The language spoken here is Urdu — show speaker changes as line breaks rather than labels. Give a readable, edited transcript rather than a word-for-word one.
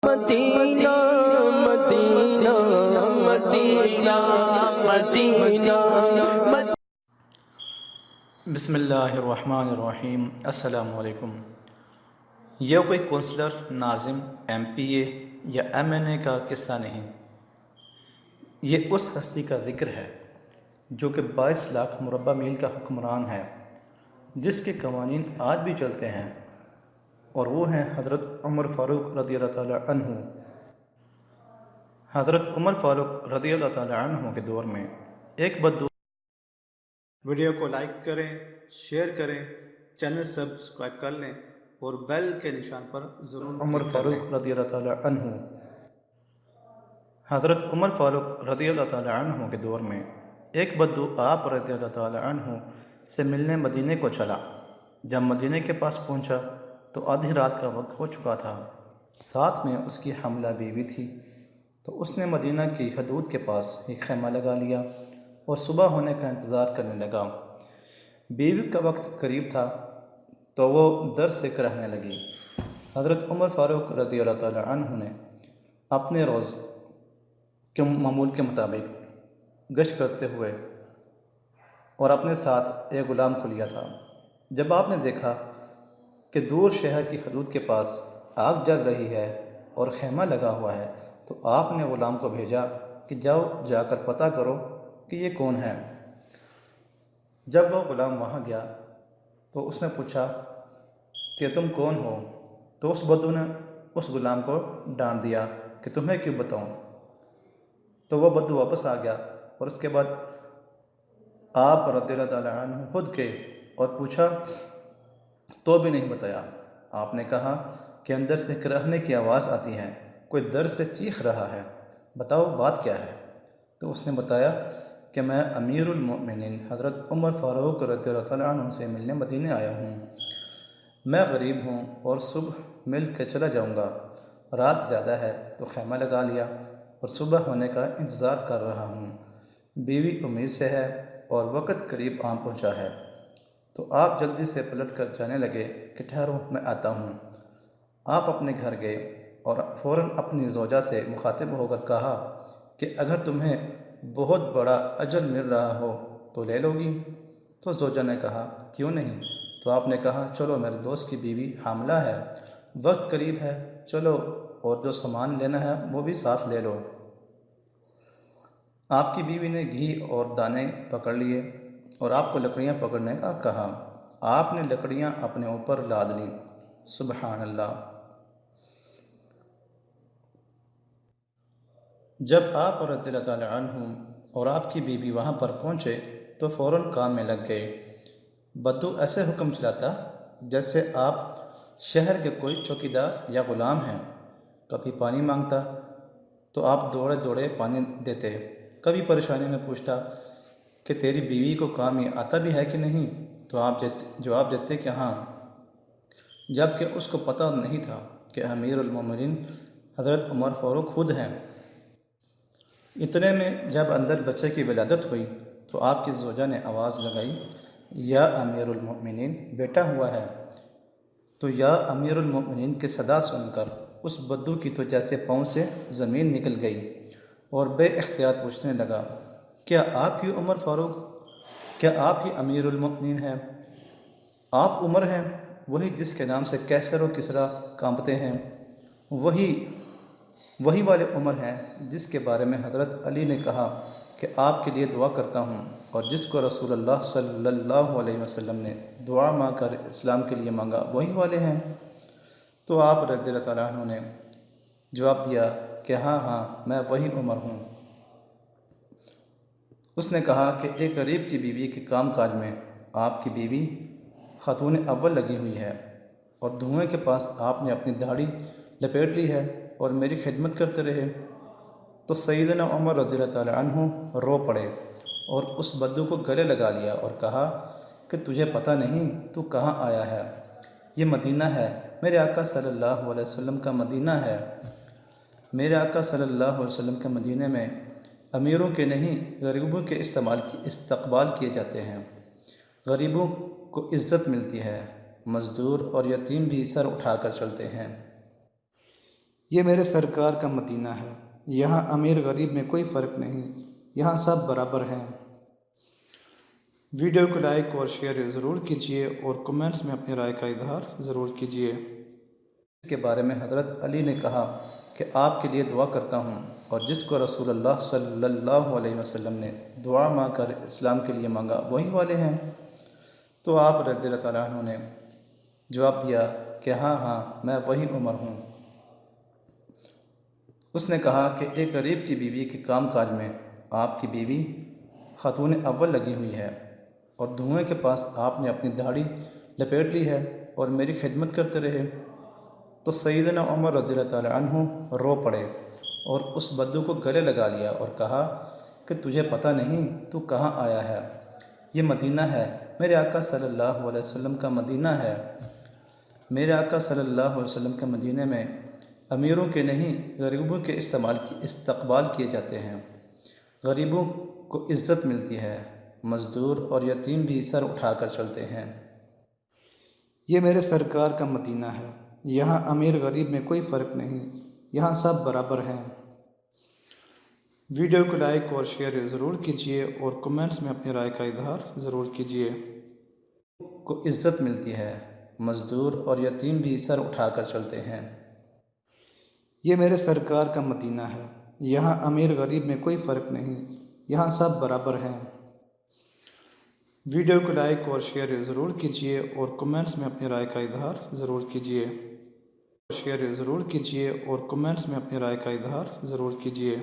مدینہ مدینہ مدینہ مدینہ
بسم اللہ الرحمن الرحیم۔ السلام علیکم۔ یہ کوئی کونسلر، ناظم، ایم پی اے یا ایم این اے کا قصہ نہیں، یہ اس ہستی کا ذکر ہے جو کہ 22 لاکھ مربع میل کا حکمران ہے، جس کے قوانین آج بھی چلتے ہیں، اور وہ ہیں حضرت عمر فاروق رضی اللہ تعالیٰ عنہ۔ حضرت عمر فاروق رضی اللہ تعالیٰ عنہ کے دور میں ایک بدو ویڈیو کو لائک کریں، شیئر کریں، چینل سبسکرائب کر لیں اور بیل کے نشان پر ضرور عمر فاروق رضی اللہ تعالیٰ عنہ۔ حضرت عمر فاروق رضی اللہ تعالیٰ عنہ کے دور میں ایک بدو آپ رضی اللہ تعالیٰ عنہ سے ملنے مدینے کو چلا۔ جب مدینے کے پاس پہنچا تو آدھی رات کا وقت ہو چکا تھا، ساتھ میں اس کی حاملہ بیوی تھی، تو اس نے مدینہ کی حدود کے پاس ایک خیمہ لگا لیا اور صبح ہونے کا انتظار کرنے لگا۔ بیوی کا وقت قریب تھا تو وہ در سے کرہنے لگی۔ حضرت عمر فاروق رضی اللہ تعالیٰ عنہ نے اپنے روز کے معمول کے مطابق گشت کرتے ہوئے اور اپنے ساتھ ایک غلام کو لیا تھا۔ جب آپ نے دیکھا کہ دور شہر کی حدود کے پاس آگ جل رہی ہے اور خیمہ لگا ہوا ہے، تو آپ نے غلام کو بھیجا کہ جاؤ جا کر پتہ کرو کہ یہ کون ہے۔ جب وہ غلام وہاں گیا تو اس نے پوچھا کہ تم کون ہو؟ تو اس بدو نے اس غلام کو ڈانٹ دیا کہ تمہیں کیوں بتاؤں؟ تو وہ بدو واپس آ گیا اور اس کے بعد آپ رضی اللہ تعالیٰ عنہ خود کے اور پوچھا تو بھی نہیں بتایا۔ آپ نے کہا کہ اندر سے کرہنے کی آواز آتی ہے، کوئی در سے چیخ رہا ہے، بتاؤ بات کیا ہے؟ تو اس نے بتایا کہ میں امیر المؤمنین حضرت عمر فاروق رضی اللہ تعالیٰ عنہ سے ملنے مدینے آیا ہوں۔ میں غریب ہوں اور صبح مل کے چلا جاؤں گا، رات زیادہ ہے تو خیمہ لگا لیا اور صبح ہونے کا انتظار کر رہا ہوں۔ بیوی امید سے ہے اور وقت قریب آ پہنچا ہے۔ تو آپ جلدی سے پلٹ کر جانے لگے کہ ٹھہرو میں آتا ہوں۔ آپ اپنے گھر گئے اور فوراً اپنی زوجہ سے مخاطب ہو کر کہا کہ اگر تمہیں بہت بڑا اجر مل رہا ہو تو لے لو گی؟ تو زوجہ نے کہا کیوں نہیں؟ تو آپ نے کہا چلو میرے دوست کی بیوی حاملہ ہے، وقت قریب ہے، چلو اور جو سامان لینا ہے وہ بھی ساتھ لے لو۔ آپ کی بیوی نے گھی اور دانے پکڑ لیے اور آپ کو لکڑیاں پکڑنے کا کہا۔ آپ نے لکڑیاں اپنے اوپر لاد لیں۔ سبحان اللہ۔ جب آپ رضی اللہ تعالیٰ عنہ اور آپ کی بیوی وہاں پر پہنچے تو فوراً کام میں لگ گئے۔ بدو ایسے حکم چلاتا جیسے آپ شہر کے کوئی چوکیدار یا غلام ہیں۔ کبھی پانی مانگتا تو آپ دوڑے دوڑے پانی دیتے، کبھی پریشانی میں پوچھتا کہ تیری بیوی کو کام یہ آتا بھی ہے کہ نہیں؟ تو آپ جواب دیتے کہ ہاں، جبکہ اس کو پتہ نہیں تھا کہ امیر المومنین حضرت عمر فاروق خود ہیں۔ اتنے میں جب اندر بچے کی ولادت ہوئی تو آپ کی زوجہ نے آواز لگائی یا امیر المؤمنین بیٹا ہوا ہے۔ تو یا امیر المؤمنین کی صدا سن کر اس بدو کی تو جیسے پاؤں سے زمین نکل گئی اور بے اختیار پوچھنے لگا کیا آپ ہی عمر فاروق؟ کیا آپ ہی امیر المؤمنین ہیں؟ آپ عمر ہیں، وہی جس کے نام سے کیسر و کسریٰ کانپتے ہیں، وہی والے عمر ہیں جس کے بارے میں حضرت علی نے کہا کہ آپ کے لیے دعا کرتا ہوں، اور جس کو رسول اللہ صلی اللہ علیہ وسلم نے دعا مانگ کر اسلام کے لیے مانگا، وہی والے ہیں۔ تو آپ رضی اللہ تعالیٰ عنہ نے جواب دیا کہ ہاں ہاں میں وہی عمر ہوں۔ اس نے کہا کہ ایک غریب کی بیوی کے کام کاج میں آپ کی بیوی خاتون اول لگی ہوئی ہے، اور دھوئیں کے پاس آپ نے اپنی داڑھی لپیٹ لی ہے اور میری خدمت کرتے رہے۔ تو سیدنا عمر رضی اللہ تعالیٰ عنہ رو پڑے اور اس بدو کو گلے لگا لیا اور کہا کہ تجھے پتہ نہیں تو کہاں آیا ہے؟ یہ مدینہ ہے، میرے آقا صلی اللہ علیہ وسلم کا مدینہ ہے۔ میرے آقا صلی اللہ علیہ وسلم کے مدینہ میں امیروں کے نہیں غریبوں کے استقبال کیے جاتے ہیں، غریبوں کو عزت ملتی ہے، مزدور اور یتیم بھی سر اٹھا کر چلتے ہیں۔ یہ میرے سرکار کا مدینہ ہے، یہاں امیر غریب میں کوئی فرق نہیں، یہاں سب برابر ہیں۔ ویڈیو کو لائک اور شیئر ضرور کیجیے اور کمنٹس میں اپنی رائے کا اظہار ضرور کیجیے۔ اس کے بارے میں حضرت علی نے کہا کہ آپ کے لیے دعا کرتا ہوں، اور جس کو رسول اللہ صلی اللہ علیہ وسلم نے دعا مانگ کر اسلام کے لیے مانگا وہی والے ہیں۔ تو آپ رضی اللہ تعالیٰ عنہ نے جواب دیا کہ ہاں ہاں، میں وہی عمر ہوں۔ اس نے کہا کہ ایک غریب کی بیوی کے کام کاج میں آپ کی بیوی خاتون اول لگی ہوئی ہے، اور دھوئیں کے پاس آپ نے اپنی داڑھی لپیٹ لی ہے اور میری خدمت کرتے رہے۔ تو سیدنا عمر رضی اللہ تعالیٰ عنہ رو پڑے اور اس بدو کو گلے لگا لیا اور کہا کہ تجھے پتہ نہیں تو کہاں آیا ہے؟ یہ مدینہ ہے، میرے آقا صلی اللہ علیہ وسلم کا مدینہ ہے۔ میرے آقا صلی اللہ علیہ وسلم کے مدینہ میں امیروں کے نہیں، غریبوں کے استقبال کیے جاتے ہیں۔ غریبوں کو عزت ملتی ہے، مزدور اور یتیم بھی سر اٹھا کر چلتے ہیں۔ یہ میرے سرکار کا مدینہ ہے، یہاں امیر غریب میں کوئی فرق نہیں، یہاں سب برابر ہیں۔ ویڈیو کو لائک اور شیئر ضرور کیجیے اور کمنٹس میں اپنی رائے کا اظہار ضرور کیجیے۔ کو عزت ملتی ہے، مزدور اور یتیم بھی سر اٹھا کر چلتے ہیں۔ یہ میرے سرکار کا مدینہ ہے، یہاں امیر غریب میں کوئی فرق نہیں، یہاں سب برابر ہیں۔ ویڈیو کو لائک اور شیئر ضرور کیجیے اور کمنٹس میں اپنی رائے کا اظہار ضرور کیجیے۔ شیئر ضرور کیجیے اور کمنٹس میں اپنی رائے کا اظہار ضرور کیجیے۔